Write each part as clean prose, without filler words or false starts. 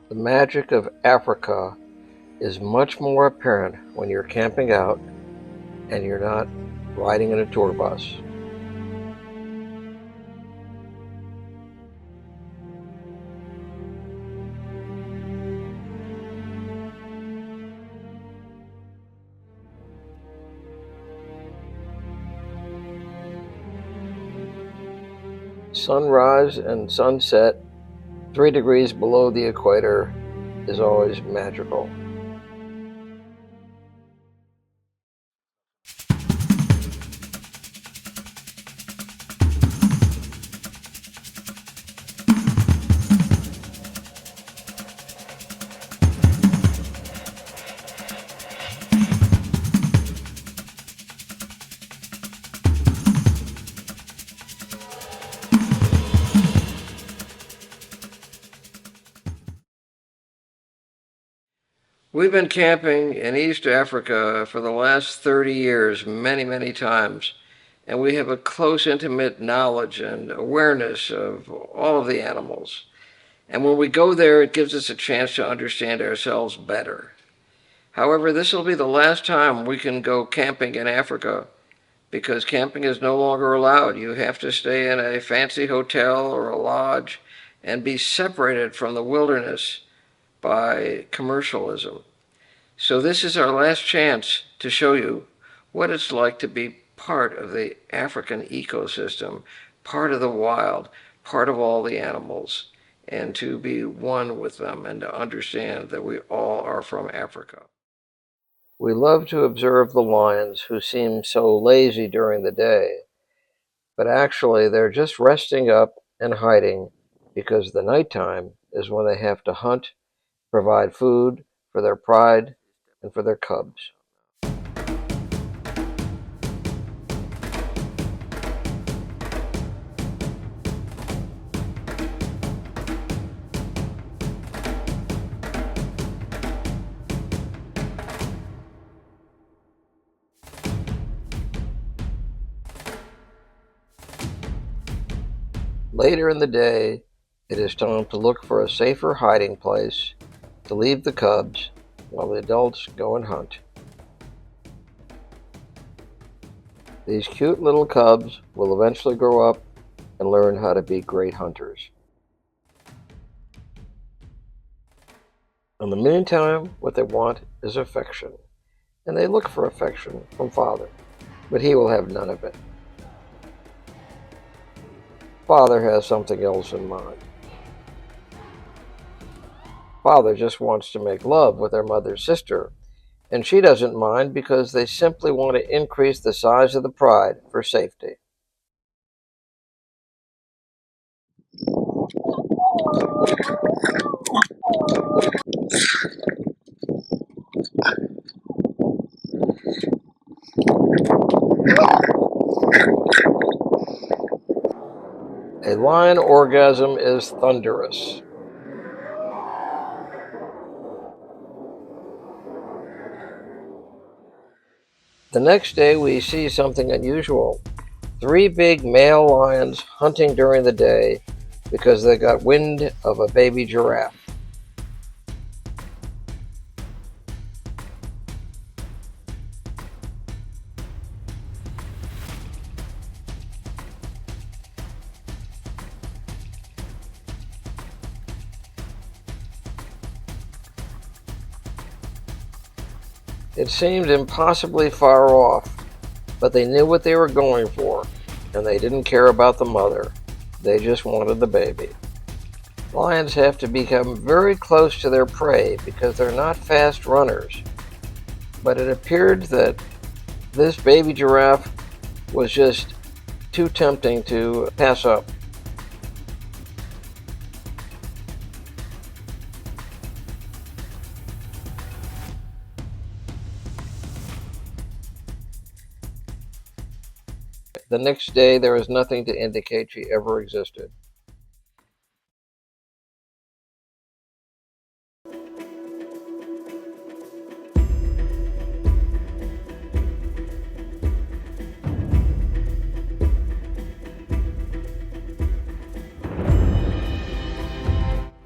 The magic of Africa is much more apparent when you're camping out and you're not riding in a tour bus. Sunrise and sunset 3 degrees below the equator is always magical. We've been camping in East Africa for the last 30 years, many times, and we have a close, intimate knowledge and awareness of all of the animals. And when we go there, it gives us a chance to understand ourselves better. However, this will be the last time we can go camping in Africa because camping is no longer allowed. You have to stay in a fancy hotel or a lodge and be separated from the wilderness by commercialism. So this is our last chance to show you what it's like to be part of the African ecosystem, part of the wild, part of all the animals, and to be one with them and to understand that we all are from Africa. We love to observe the lions who seem so lazy during the day, but actually they're just resting up and hiding because the nighttime is when they have to hunt, provide food for their pride and for their cubs. Later in the day, it is time to look for a safer hiding place to leave the cubs while the adults go and hunt. These cute little cubs will eventually grow up and learn how to be great hunters. In the meantime, what they want is affection, and they look for affection from Father, but he will have none of it. Father has something else in mind. Father just wants to make love with their mother's sister, and she doesn't mind because they simply want to increase the size of the pride for safety. A lion orgasm is thunderous. The next day we see something unusual. 3 big male lions hunting during the day because they got wind of a baby giraffe. It seemed impossibly far off, but they knew what they were going for, and they didn't care about the mother. They just wanted the baby. Lions have to become very close to their prey because they're not fast runners. But it appeared that this baby giraffe was just too tempting to pass up. The next day, there is nothing to indicate she ever existed.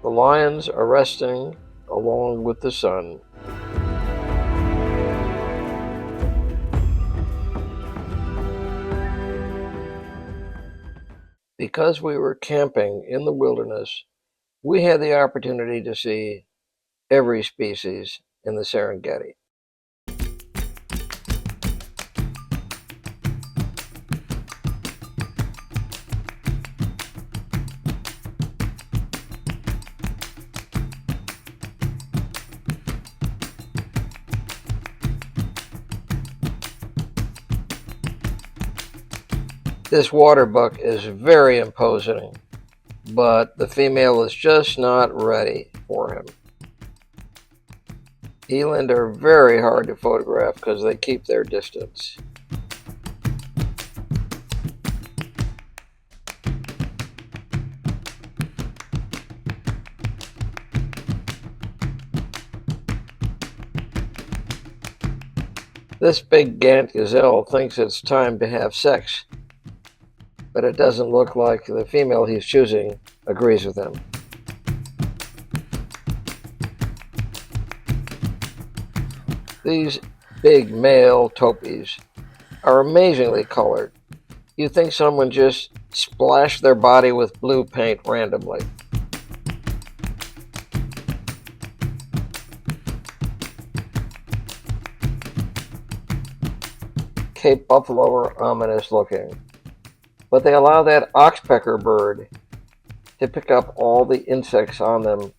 The The lions are resting along with the sun. Because we were camping in the wilderness, we had the opportunity to see every species in the Serengeti. This waterbuck is very imposing, but the female is just not ready for him. Eland are very hard to photograph because they keep their distance. This big gant gazelle thinks it's time to have sex, but it doesn't look like the female he's choosing agrees with him. These big male topies are amazingly colored. You'd think someone just splashed their body with blue paint randomly. Cape buffalo are ominous looking, but they allow that oxpecker bird to pick up all the insects on them,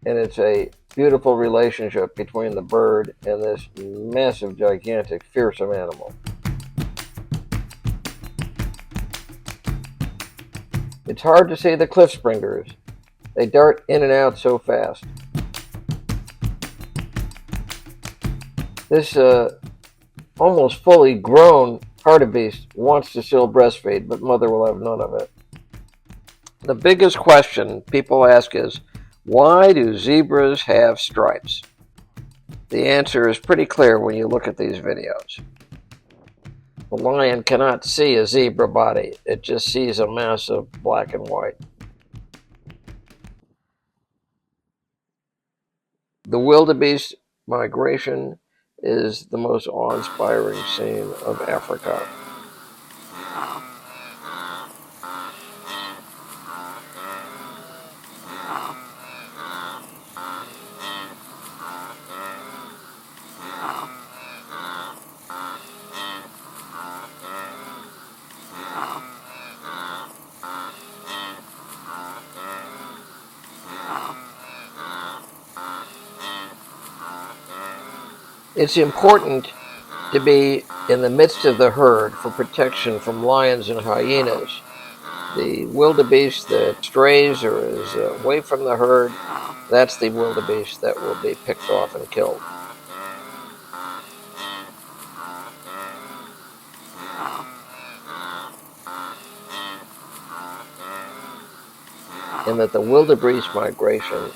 and it's a beautiful relationship between the bird and this massive, gigantic, fearsome animal. It's hard to see the cliff springers. They dart in and out so fast. This almost fully grown hartebeest wants to still breastfeed, but mother will have none of it. The biggest question people ask is, why do zebras have stripes? The answer is pretty clear when you look at these videos. The lion cannot see a zebra body. It just sees a mass of black and white. The wildebeest migration is the most awe-inspiring scene of Africa. It's important to be in the midst of the herd for protection from lions and hyenas. The wildebeest that strays or is away from the herd, that's the wildebeest that will be picked off and killed. And that the wildebeest migration,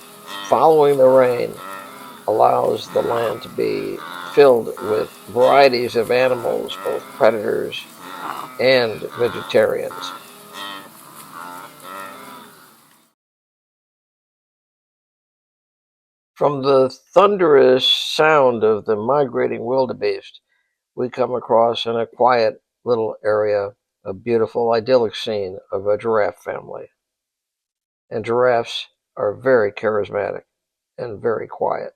following the rain, allows the land to be filled with varieties of animals, both predators and vegetarians. From the thunderous sound of the migrating wildebeest, we come across in a quiet little area a beautiful idyllic scene of a giraffe family. And giraffes are very charismatic and very quiet.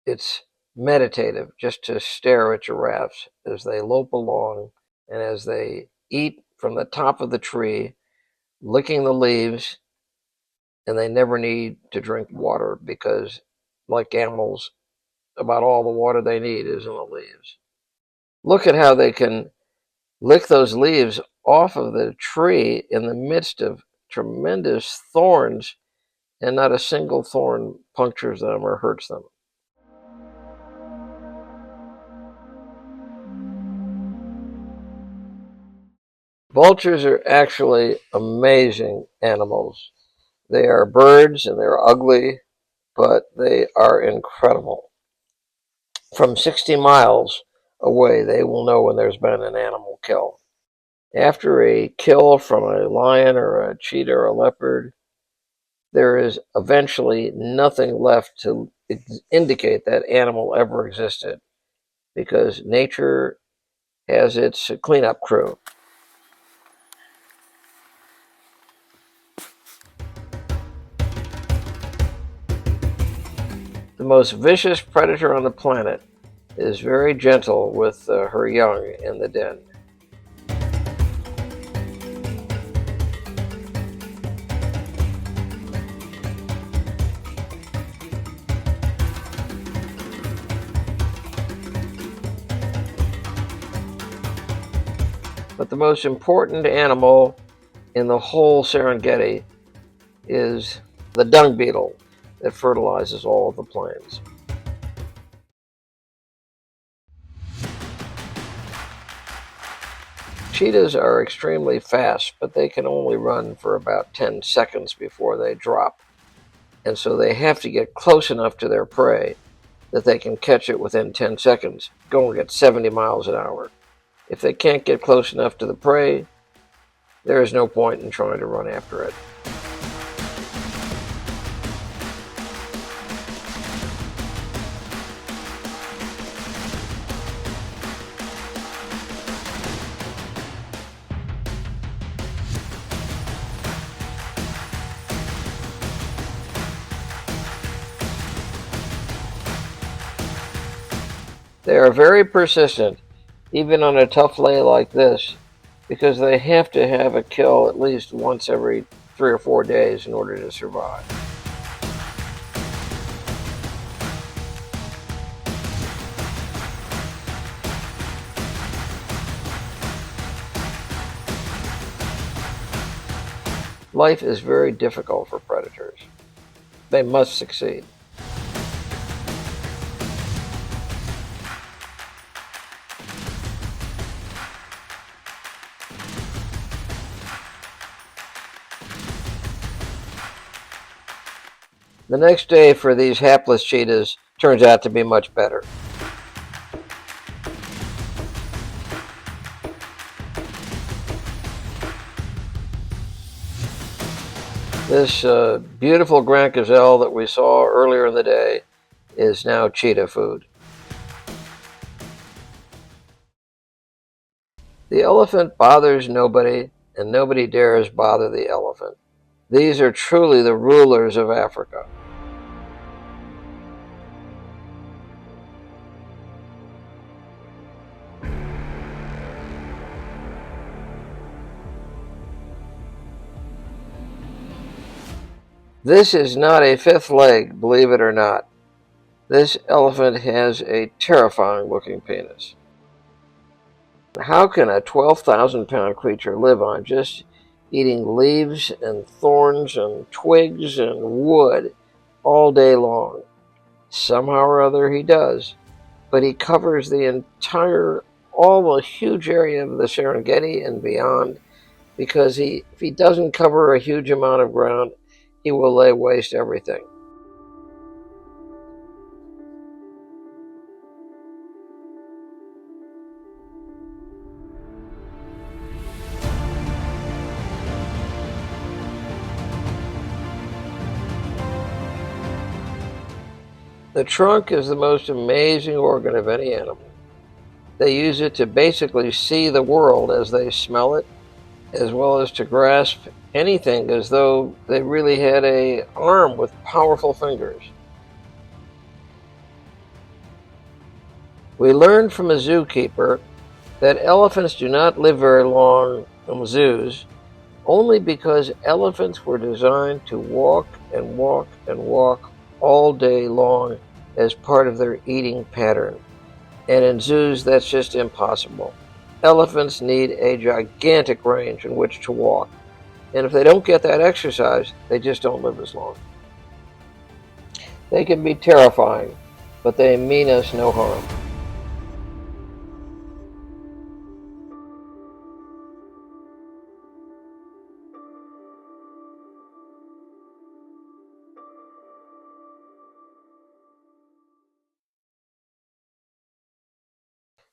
It's meditative just to stare at giraffes as they lope along and as they eat from the top of the tree, licking the leaves, and they never need to drink water because, like animals, about all the water they need is in the leaves. Look at how they can lick those leaves off of the tree in the midst of tremendous thorns, and not a single thorn punctures them or hurts them. Vultures are actually amazing animals. They are birds and they're ugly, but they are incredible. From 60 miles away, they will know when there's been an animal kill. After a kill from a lion or a cheetah or a leopard, there is eventually nothing left to indicate that animal ever existed, because nature has its cleanup crew. The most vicious predator on the planet is very gentle with her young in the den. But the most important animal in the whole Serengeti is the dung beetle that fertilizes all of the plains. Cheetahs are extremely fast, but they can only run for about 10 seconds before they drop. And so they have to get close enough to their prey that they can catch it within 10 seconds, going at 70 miles an hour. If they can't get close enough to the prey, there is no point in trying to run after it. They are very persistent, even on a tough lay like this, because they have to have a kill at least once every 3 or 4 days in order to survive. Life is very difficult for predators. They must succeed. The next day for these hapless cheetahs turns out to be much better. This beautiful Grand Gazelle that we saw earlier in the day is now cheetah food. The elephant bothers nobody, and nobody dares bother the elephant. These are truly the rulers of Africa. This is not a fifth leg, believe it or not. This elephant has a terrifying looking penis. How can a 12,000-pound creature live on just eating leaves and thorns and twigs and wood all day long? Somehow or other he does, but he covers all the huge area of the Serengeti and beyond, because if he doesn't cover a huge amount of ground, he will lay waste everything. The trunk is the most amazing organ of any animal. They use it to basically see the world as they smell it, as well as to grasp anything as though they really had an arm with powerful fingers. We learned from a zookeeper that elephants do not live very long in zoos, only because elephants were designed to walk and walk and walk all day long as part of their eating pattern. And in zoos, that's just impossible. Elephants need a gigantic range in which to walk. And if they don't get that exercise, they just don't live as long. They can be terrifying, but they mean us no harm.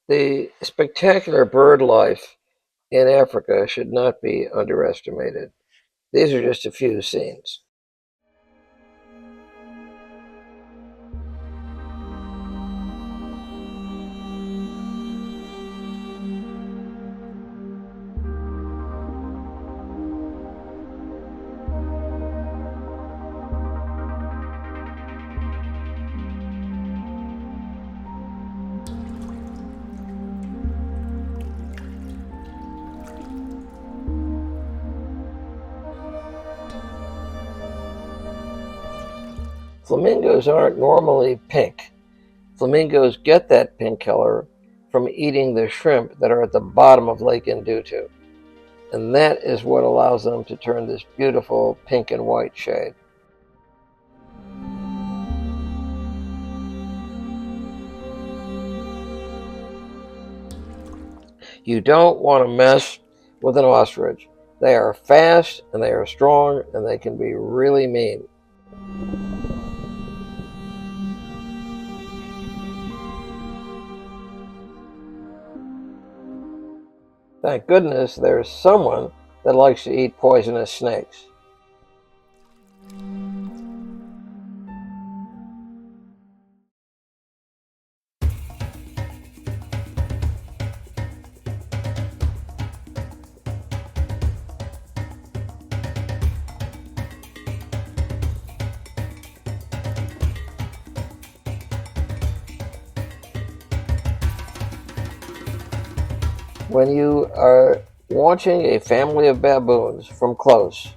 The spectacular bird life in Africa should not be underestimated. These are just a few scenes. Flamingos aren't normally pink. Flamingos get that pink color from eating the shrimp that are at the bottom of Lake Ndutu. And that is what allows them to turn this beautiful pink and white shade. You don't want to mess with an ostrich. They are fast and they are strong and they can be really mean. Thank goodness there's someone that likes to eat poisonous snakes. When you are watching a family of baboons from close,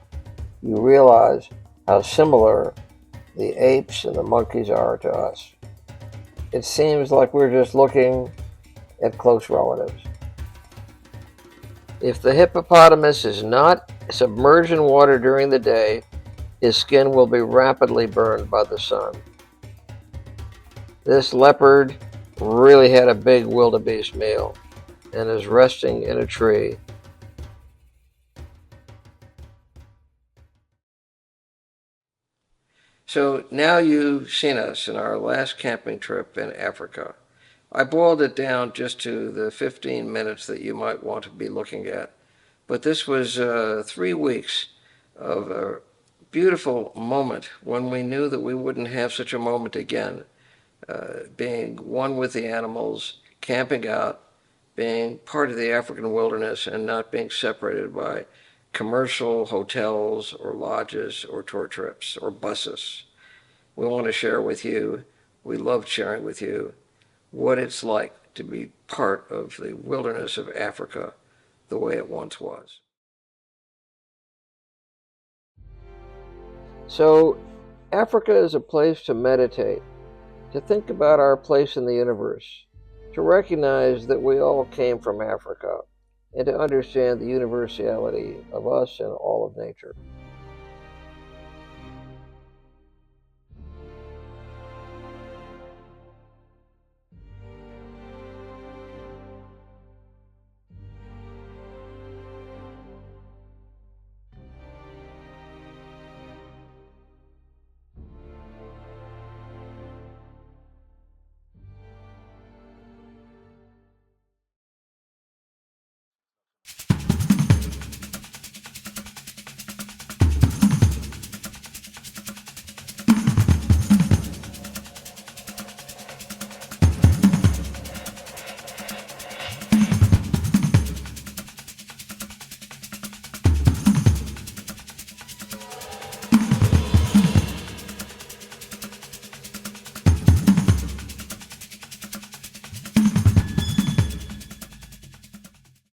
you realize how similar the apes and the monkeys are to us. It seems like we're just looking at close relatives. If the hippopotamus is not submerged in water during the day, his skin will be rapidly burned by the sun. This leopard really had a big wildebeest meal and is resting in a tree. So now you've seen us in our last camping trip in Africa. I boiled it down just to the 15 minutes that you might want to be looking at. But this was 3 weeks of a beautiful moment when we knew that we wouldn't have such a moment again. Being one with the animals, camping out, being part of the African wilderness, and not being separated by commercial hotels or lodges or tour trips or buses. We want to share with you, we love sharing with you, what it's like to be part of the wilderness of Africa the way it once was. So, Africa is a place to meditate, to think about our place in the universe, to recognize that we all came from Africa, and to understand the universality of us and all of nature.